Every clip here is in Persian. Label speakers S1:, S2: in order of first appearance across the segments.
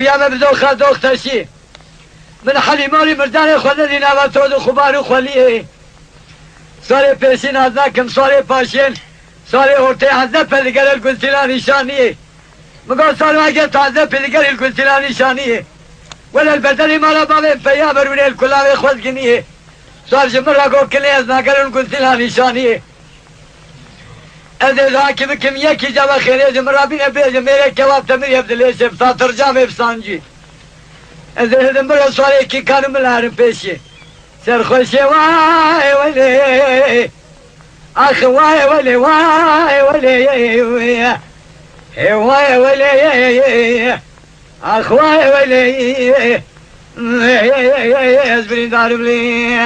S1: يا مبدو خد اختشي من حليماني مردان خودني نواتود خبار خوليه سال پیشین از نکم سال پاشین سال ارته حضرت پدیگر الگلسیلا نشانیه مگه سال اگه تازه پدیگر الگلسیلا نشانیه ولی البدلی مالا باوی پیامبر ونی الکلاوی خودگینیه سال جمر گو کلی از نگر الگلسیلا نشانیه از حاکم کم یکی جواب خیلی جمر بینه بیج میره کباب تمری عبدالله شفتا ترجمه افسانجی از هدم برای سال کی کارم بلارم پیشی سرخوشی وای ولی آخ وای ولی وای ولی وای ولی آخ وای ولی از برین دارم لی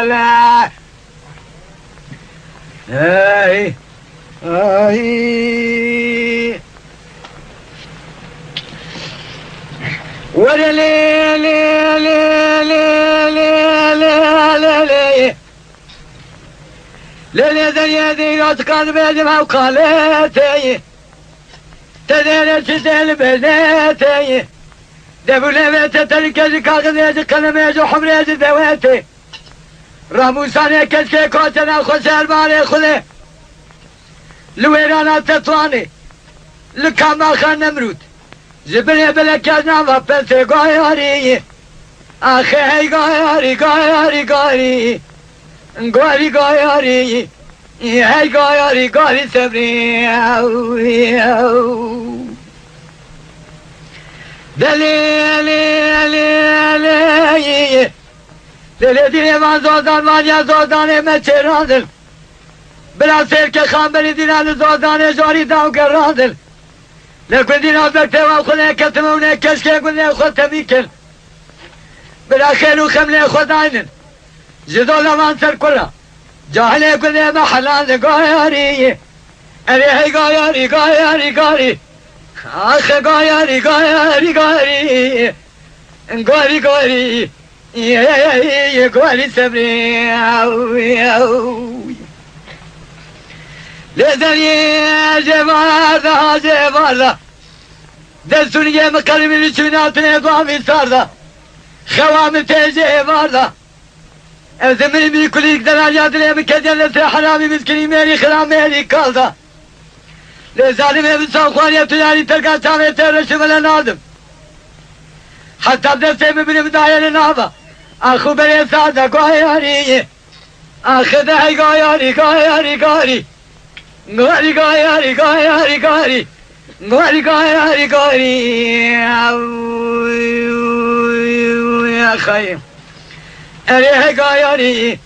S1: لا ای ای ولا لي لي لي لي لي لي لي لي دي راتكان بيجمع وقالتي تدين تدين بناتي دبل بيت تلك كاغذ كلمه حمر دواتي راموسانه كسكي كوتنا خسر باري خله لويرانا تطواني لكما خان نمرود زبني بلكنا وبس غايري اخي غايري غايري غايري غايري غايري هاي غايري غايري صبري دليلي دليلي ما زودان ما يا زودان ما تراندل بلا سير خان بني دينان زودان جاري داو قراندل لكن دينا بكتوا خذ كتمونا كشكي قلنا خذ تبيكل بلا خير وخمله خذ عين زدونا ما انسر كلها جاهلة قلنا محلان غايري أري غايري غايري غايري آخ غايري غايري غايري غايري غايري غايري صبري لذني جباردا جباردا دستوني مقرب لشناتني ضامي ساردا خوام تيجي باردا أزمني بكل يقدر يادري مكدر لسه حرامي مسكيني ميري خرام ميري كالدا لزالمي بسوخواني تجاري تركا تامي ترش ولا نادم حتى بدرسي ببني بداية لنابا أخو بني سادا قاياري أخذ هاي قاياري قاياري قاياري غاري غاري غاري غاري غاري غاري غاري يا خايم أري غاري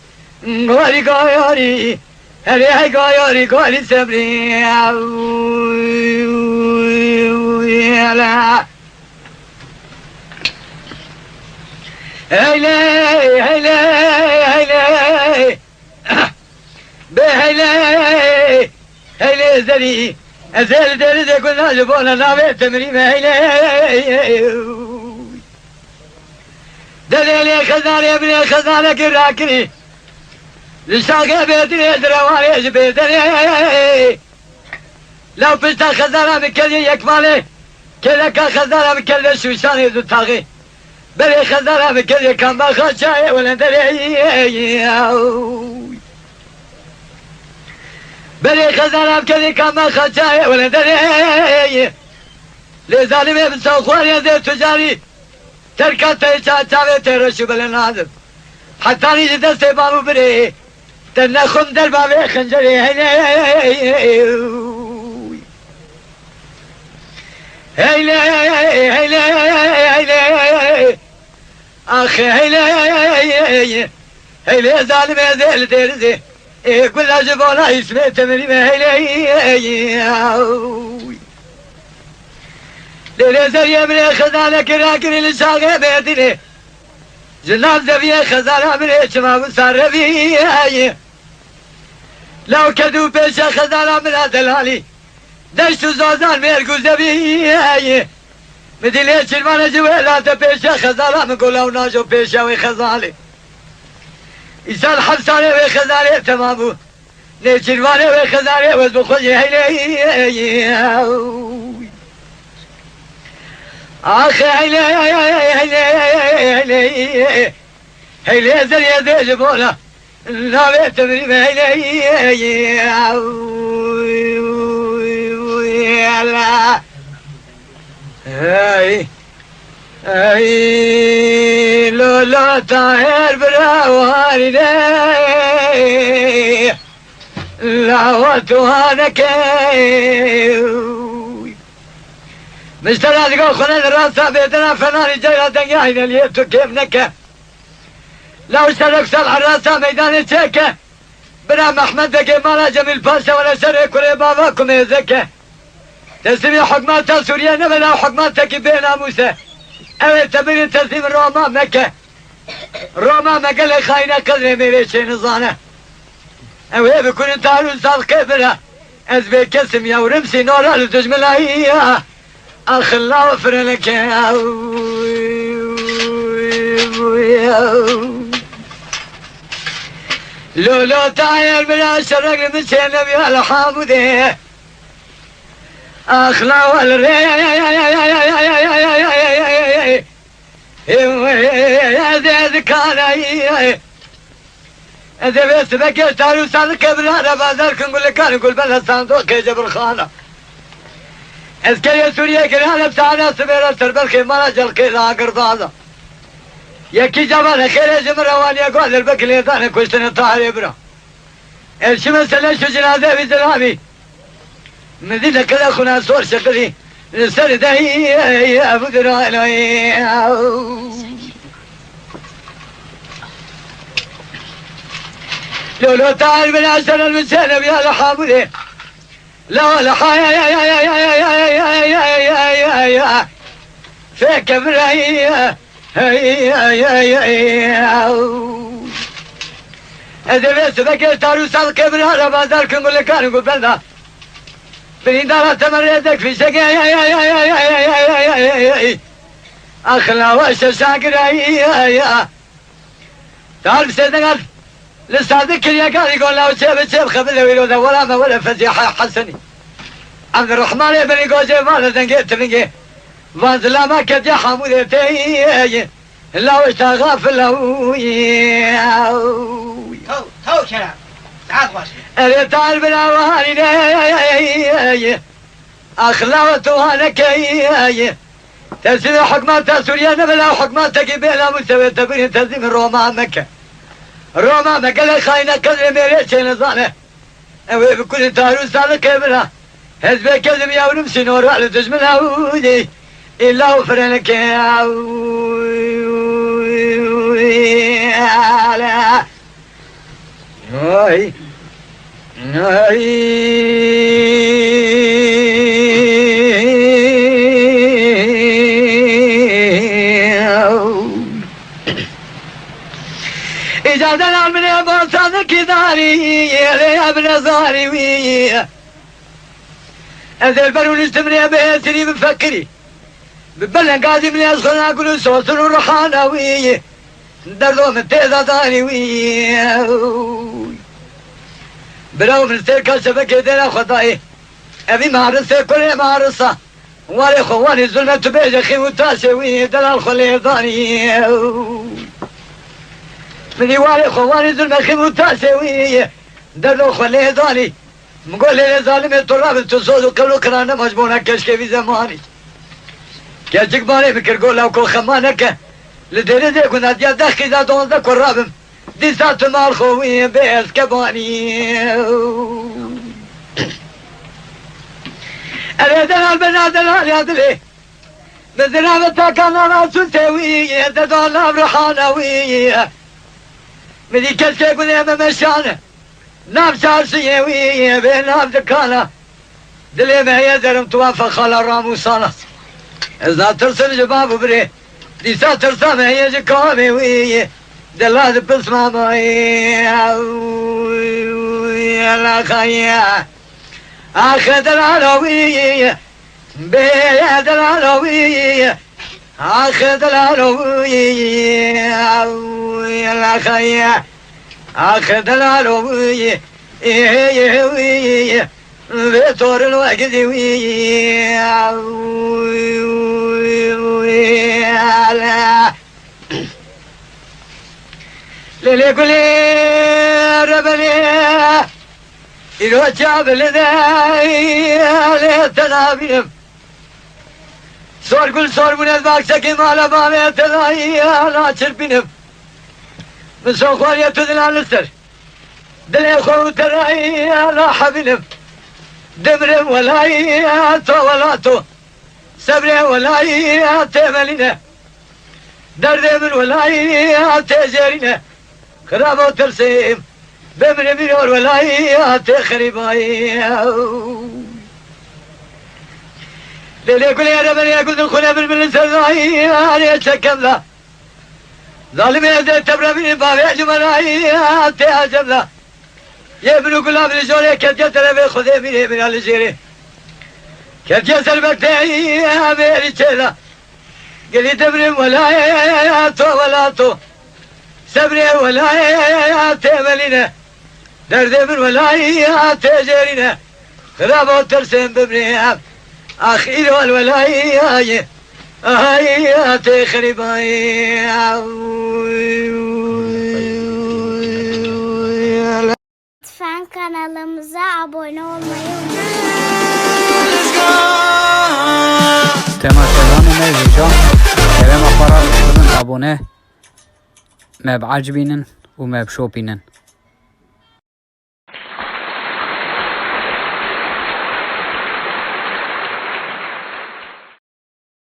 S1: غاري غاري أري غاري غاري صبري يا لا هيلي هيلي هيلي بهيلي هيلي زري أزال درد كنا جبونا نابي تمريم هيلي دليلي خزاني ابني خزانك الراكري لشاقي بيتني درواني جبيتني لو بشتا خزانة مكلي يكمالي كلك خزانة مكلي شوشاني ذو تاغي بلي خزانة مكلي كان بخشاي ولا دري بلي خزانة بكذي كما خشاي ولا دري لظالمي بسوخواني ذي تجاري تركا تيشا تاوي ترشو بالنادم حتى نيجي دستي بابو بري تنخم در بابي خنجري هيلي هيلي هيلي هيلي اخي هيلي هيلي ظالمي ذي الدرزي كل جبونا اسمه تمريم هيلي ليلي زريا من خزانة كراكري لشاقي بيتني جناب زبيه خزانة من اشما مصرفي لو كدو بيشا خزانة من دلالي دشتو زوزان ميرقو زبيه مدلي شرمانة جويلات بيشا خزانة من قولو ناجو بيشا وخزاني إسال حبساني وخزاني تمامو نيشنواني وخزاني وزبخوزي هيلي آخ هيلي هيلي هيلي زري جبونا لا بتمري هيلي هاي هاي لولا طاير براواني لا وتوانك مشترى تقول خلال الراسة بيدنا فناني جاية دنياين اللي كيف نكه لو اشترك سلح الراسة ميدان تشيكه بنا محمد ذكي مالا جميل باشا ولا شريك ولا باباكم يزكه تسمي حكمات سوريا نبلا حكماتك بين موسى اوه تبين تسليم روما مكة روما مكة اللي خاينة قدر ميريشي نظانة اوه بكون تارو صال كبرة از بكسم يا ورمسي نورا لتجملها هي اخ الله وفر لك لولو تعير بلا شرق لمسي النبي على حامده اخلا والري هذا كان هذا بس بكيت تارو صادق بلا بازارك نقول لك انا نقول بلا صندوق يا جبر خانه اسكري سوريا كان بتاعنا سبيل تربل ما رجل كذا قرضاضه يكي جبل خير جمر رواني اقول البكلي انا كنت نطالع برا الشمس اللي شو جنازه في زلامي مدينة كذا خنا صور شكلي السردة هي أبو دراي لو تعال من عشر المسنة بيا لحامله لا يا فيك براي هذا بس بكير تارو صال كبر على بازار كنقول لك انا نقول بلده بندارة تمردك في شقي اخلا وش شاكر تعرف سيدنا لصادق يا قال يقول له شيب خبر له ولا ولا ما ولا فزيحة حسني عبد الرحمن بن جوزي ما دنقيت بنقي فانزلا ما كد يا حمودتي لا وش غافل
S2: تو شراب تعال واش
S1: اللي تعرف الأواني أخلاوته هنكي تسليم حكمات سوريا نبلا حكماتك بلا مستوى تبين تسليم روما مكة روما مكة لخاينة كذب ميريتش نظانة أوي بكل تارو سالك بلا حزب كذب يا ونمشي نور على تجملها ودي إلا وفرنك هاي إذا دلال من أبو صادق داري يا ابن زاري ويا هذا البرون استمري بيسري بفكري ببلن قاضي من يسخن أقول صوت الرحانة ويا دردو من تيزا داري ويا بلو من سيركا شبكة دينا خطائي أبي مارسة كل مارسة واري خواني ظلمة بيج أخي وتاسوي دلال خلي ضاني مني واري خواني ظلمة أخي وتاسوي دلال خلي ضاني مقول لي ظالم التراب تصود وقبلو كرانا مجبونا كشكي في زماني كيجيك مالي بكر قول لو كل خمانك لديري دي كنا ديا دخي ذا دون ذا كرابم دي سات مال خوي بيس كباني الهدنا البنات الهدلي بدنا بتاكنا ناس تسوي تدون برحانوي مدي كسكي قولي ممشانه نام شارسيوي بين نام دكانه دلي ما يدرم توافق خال الراموسانه إذا ترسل جباب بري دي سات ترسل ما يجي كامي وي دلاد بسمة ماي يلا خيا أخذ العلوية بيد العلوية أخذ العلوية يلا خيا أخذ العلوية ve torun vakti lele kule rabale İroça bilede ale tenabim sorgul sorgunez baksakim ala bave tedayi ala çırpinim Müson kualiyatı dilanlıstır Dile kovu tedayi ala habinim Demrim velayi ato velato Sebre velayi temeline Derdemin velayi tecerine Kırab otursim Bemre biliyor velayi kharibayi Lele kule yere güldün kule bilbilin sevdayi Araya çekemla Zalim evde tebremini bavi cümelayi acemla Yebnu kulabini şoraya ketke tarafe khude bine bin ali jiri Ketke serbekteyi ameri çela Geli tebrim velayi to velato Sebre velayi temeline Derdemin velayi tecerine Kırab otursun böbreğim Akhir vel velayi Ay kharibayi
S3: Lütfen kanalımıza abone olmayı unutmayın.
S4: Tema selamine ricam Kerem aparat abone Meb acbinin ve meb şopinin